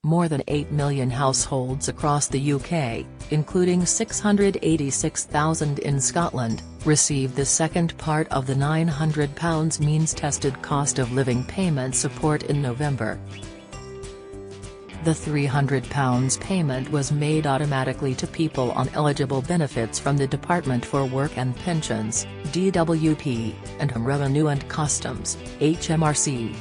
more than 8 million households across the UK, including 686,000 in Scotland, received the second part of the £900 means-tested cost of living payment support in November. The £300 payment was made automatically to people on eligible benefits from the Department for Work and Pensions (DWP), and Revenue and Customs (HMRC).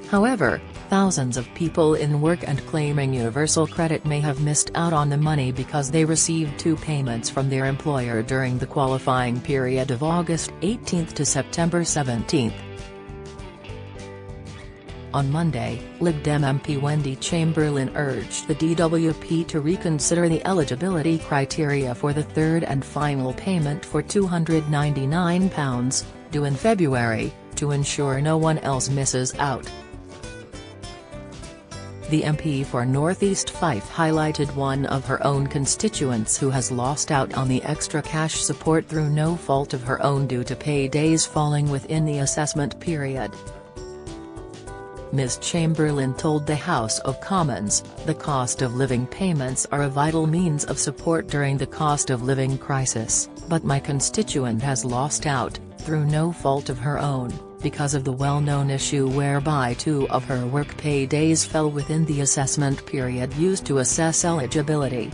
However, thousands of people in work and claiming universal credit may have missed out on the money because they received two payments from their employer during the qualifying period of August 18 to September 17. On Monday, Lib Dem MP Wendy Chamberlain urged the DWP to reconsider the eligibility criteria for the third and final payment for £299, due in February, to ensure no one else misses out. The MP for North East Fife highlighted one of her own constituents who has lost out on the extra cash support through no fault of her own due to pay days falling within the assessment period. Ms Chamberlain told the House of Commons, "The cost of living payments are a vital means of support during the cost of living crisis, but my constituent has lost out, through no fault of her own, because of the well-known issue whereby two of her work pay days fell within the assessment period used to assess eligibility.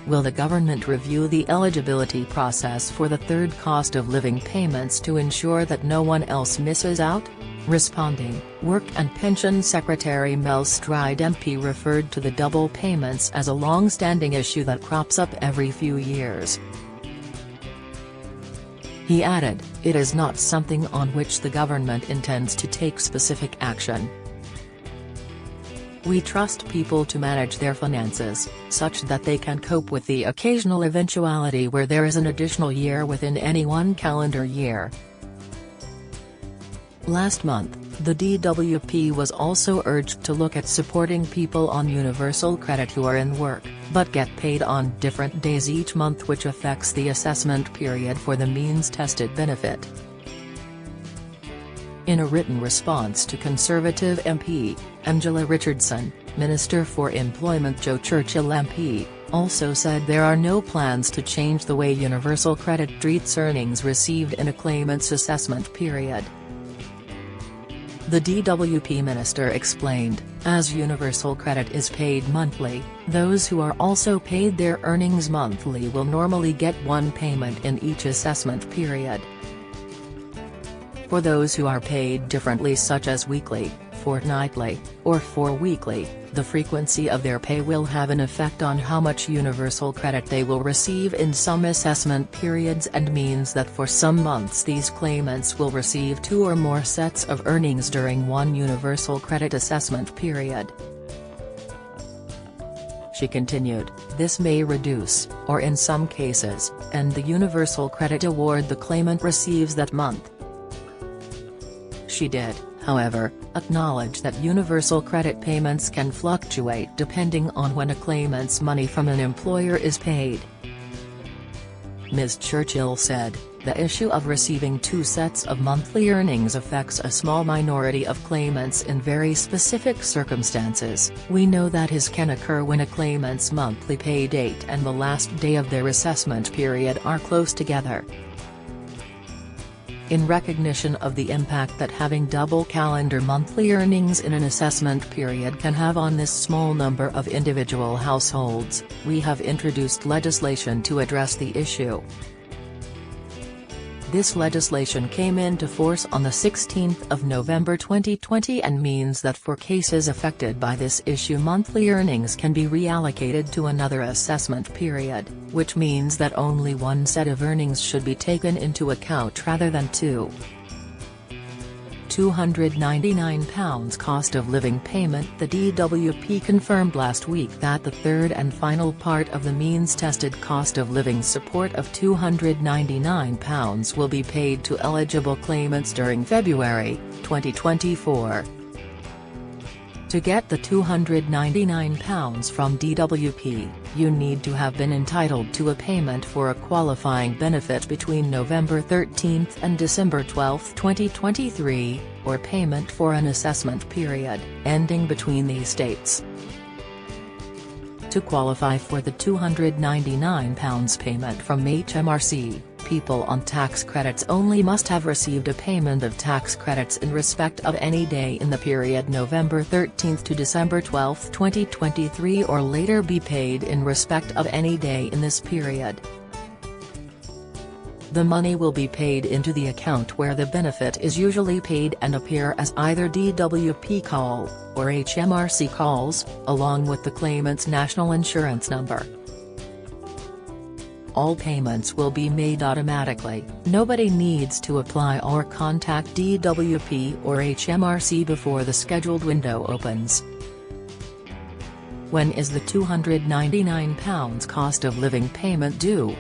Will the government review the eligibility process for the third cost of living payments to ensure that no one else misses out?" Responding, Work and Pension Secretary Mel Stride MP referred to the double payments as a long-standing issue that crops up every few years. He added, "It is not something on which the government intends to take specific action. We trust people to manage their finances, such that they can cope with the occasional eventuality where there is an additional year within any one calendar year." Last month, the DWP was also urged to look at supporting people on universal credit who are in work, but get paid on different days each month, which affects the assessment period for the means-tested benefit. In a written response to Conservative MP, Angela Richardson, Minister for Employment Joe Churchill MP, also said there are no plans to change the way universal credit treats earnings received in a claimant's assessment period. The DWP minister explained, "As universal credit is paid monthly, those who are also paid their earnings monthly will normally get one payment in each assessment period. For those who are paid differently, such as weekly, fortnightly, or four-weekly, the frequency of their pay will have an effect on how much universal credit they will receive in some assessment periods, and means that for some months these claimants will receive two or more sets of earnings during one universal credit assessment period." She continued, "This may reduce, or in some cases, end the universal credit award the claimant receives that month." She did, however, acknowledge that universal credit payments can fluctuate depending on when a claimant's money from an employer is paid. Ms. Churchill said, "The issue of receiving two sets of monthly earnings affects a small minority of claimants in very specific circumstances. We know that this can occur when a claimant's monthly pay date and the last day of their assessment period are close together." In recognition of the impact that having double calendar monthly earnings in an assessment period can have on this small number of individual households, we have introduced legislation to address the issue. This legislation came into force on the 16th of November 2020 and means that for cases affected by this issue, monthly earnings can be reallocated to another assessment period, which means that only one set of earnings should be taken into account rather than two. £299 cost of living payment. The DWP confirmed last week that the third and final part of the means-tested cost of living support of £299 will be paid to eligible claimants during February 2024. To get the £299 from DWP, you need to have been entitled to a payment for a qualifying benefit between November 13 and December 12, 2023, or payment for an assessment period ending between these dates. To qualify for the £299 payment from HMRC, people on tax credits only must have received a payment of tax credits in respect of any day in the period November 13 to December 12, 2023, or later be paid in respect of any day in this period. The money will be paid into the account where the benefit is usually paid and appear as either DWP call, or HMRC calls, along with the claimant's national insurance number. All payments will be made automatically. Nobody needs to apply or contact DWP or HMRC before the scheduled window opens. When is the £299 cost of living payment due?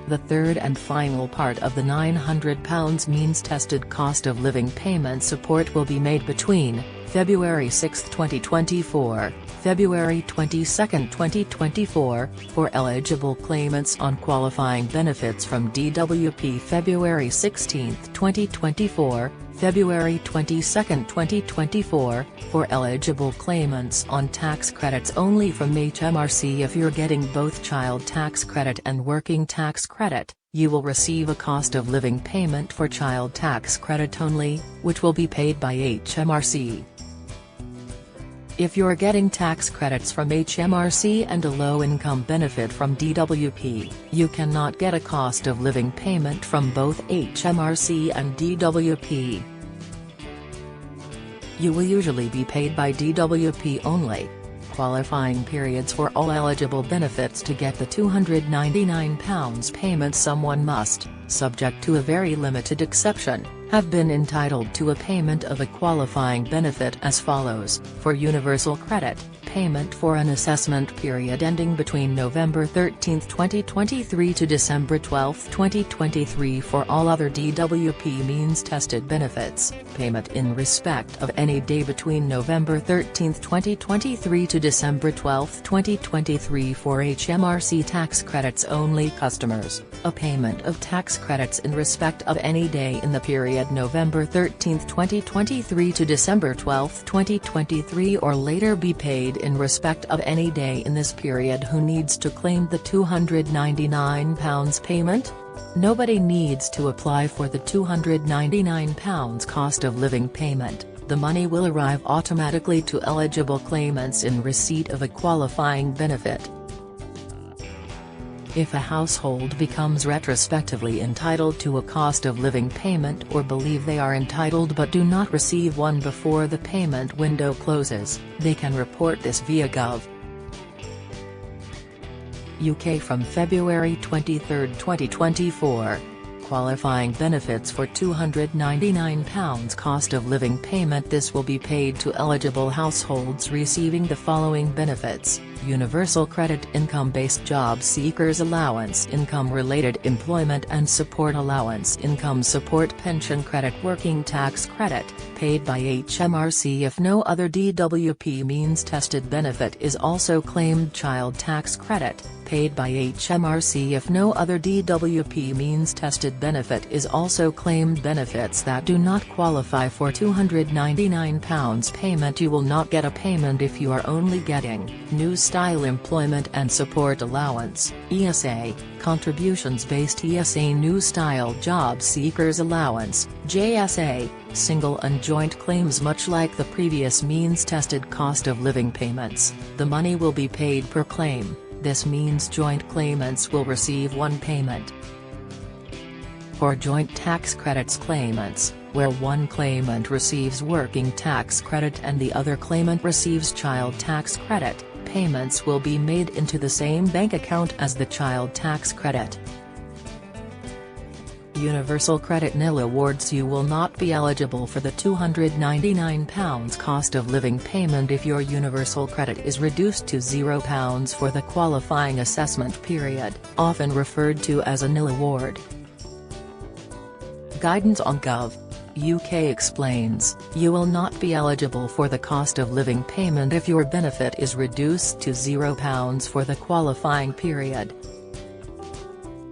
The third and final part of the £900 means-tested cost of living payment support will be made between February 6, 2024, February 22, 2024, for eligible claimants on qualifying benefits from DWP, February 16, 2024, February 22, 2024, for eligible claimants on tax credits only from HMRC. If you're getting both child tax credit and working tax credit, you will receive a cost of living payment for child tax credit only, which will be paid by HMRC. If you're getting tax credits from HMRC and a low-income benefit from DWP, you cannot get a cost of living payment from both HMRC and DWP. You will usually be paid by DWP only. Qualifying periods for all eligible benefits. To get the £299 payment, someone must, subject to a very limited exception, have been entitled to a payment of a qualifying benefit as follows: for universal credit, payment for an assessment period ending between November 13, 2023 to December 12, 2023. For all other DWP means-tested benefits, payment in respect of any day between November 13, 2023 to December 12, 2023. For HMRC tax credits only customers, a payment of tax credits in respect of any day in the period November 13, 2023 to December 12, 2023, or later be paid in respect of any day in this period. Who needs to claim the £299 payment? Nobody needs to apply for the £299 cost of living payment. The money will arrive automatically to eligible claimants in receipt of a qualifying benefit. If a household becomes retrospectively entitled to a cost of living payment or believe they are entitled but do not receive one before the payment window closes, they can report this via Gov. UK from February 23, 2024. Qualifying benefits for £299 cost of living payment. This will be paid to eligible households receiving the following benefits: universal credit, income-based job seekers allowance, income-related employment and support allowance, income support, pension credit, working tax credit, paid by HMRC if no other DWP means-tested benefit is also claimed, child tax credit, paid by HMRC if no other DWP means-tested benefit is also claimed. Benefits that do not qualify for £299 payment. You will not get a payment if you are only getting New Style Employment and Support Allowance, ESA, Contributions-Based ESA, New Style Job Seekers Allowance, JSA, single and joint claims. Much like the previous means-tested cost of living payments, the money will be paid per claim. This means joint claimants will receive one payment. For joint tax credits claimants, where one claimant receives working tax credit and the other claimant receives child tax credit, payments will be made into the same bank account as the child tax credit. Universal Credit nil awards. You will not be eligible for the £299 cost of living payment if your universal credit is reduced to £0 for the qualifying assessment period, often referred to as a nil award. Guidance on Gov. UK explains, you will not be eligible for the cost of living payment if your benefit is reduced to £0 for the qualifying period.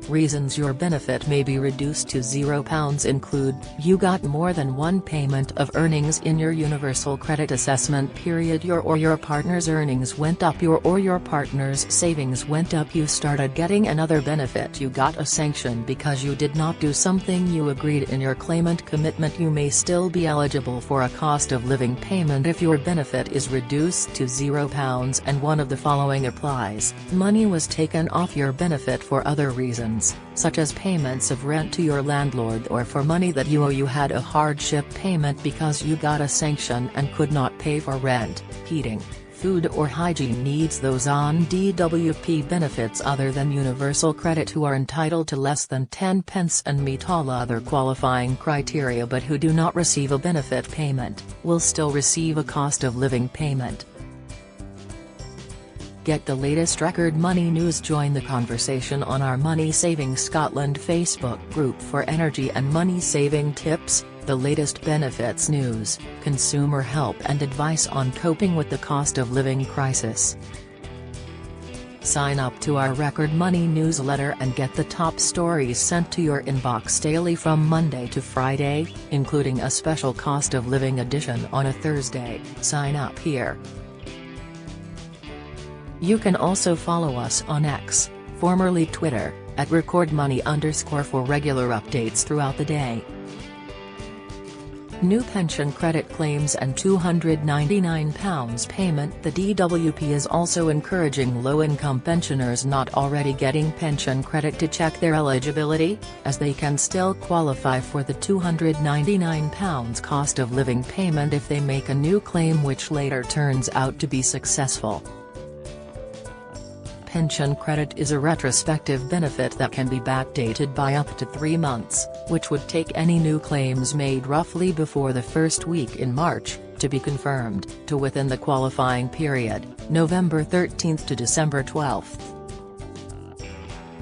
Reasons your benefit may be reduced to £0 include, you got more than one payment of earnings in your universal credit assessment period, your or your partner's earnings went up, your or your partner's savings went up, you started getting another benefit, you got a sanction because you did not do something you agreed in your claimant commitment. You may still be eligible for a cost of living payment if your benefit is reduced to £0 and one of the following applies: money was taken off your benefit for other reasons, such as payments of rent to your landlord, or for money that you owe. You had a hardship payment because you got a sanction and could not pay for rent, heating, food or hygiene needs. Those on DWP benefits other than universal credit who are entitled to less than 10 pence and meet all other qualifying criteria but who do not receive a benefit payment, will still receive a cost of living payment. Get the latest record money news. Join the conversation on our Money Saving Scotland Facebook group for energy and money saving tips, the latest benefits news, consumer help and advice on coping with the cost of living crisis. Sign up to our Record Money newsletter and get the top stories sent to your inbox daily from Monday to Friday, including a special cost of living edition on a Thursday. Sign up here. You can also follow us on X, formerly Twitter, at @recordmoney_ for regular updates throughout the day. New pension credit claims and £299 payment. The DWP is also encouraging low-income pensioners not already getting pension credit to check their eligibility, as they can still qualify for the £299 cost of living payment if they make a new claim which later turns out to be successful. Pension credit is a retrospective benefit that can be backdated by up to 3 months, which would take any new claims made roughly before the first week in March, to be confirmed, to within the qualifying period, November 13 to December 12.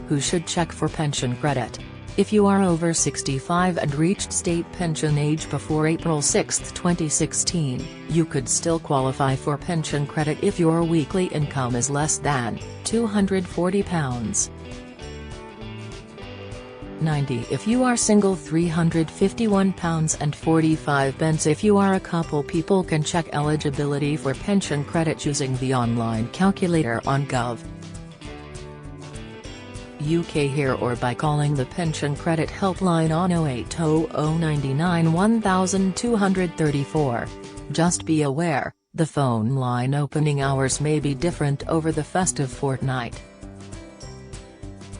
Who should check for pension credit? If you are over 65 and reached state pension age before April 6, 2016, you could still qualify for pension credit if your weekly income is less than £240. 90 if you are single, £351.45 if you are a couple. People can check eligibility for pension credit using the online calculator on Gov. UK here or by calling the Pension Credit Helpline on 0800 99 1234. Just be aware, the phone line opening hours may be different over the festive fortnight.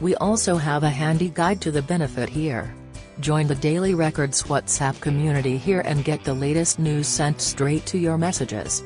We also have a handy guide to the benefit here. Join the Daily Records WhatsApp community here and get the latest news sent straight to your messages.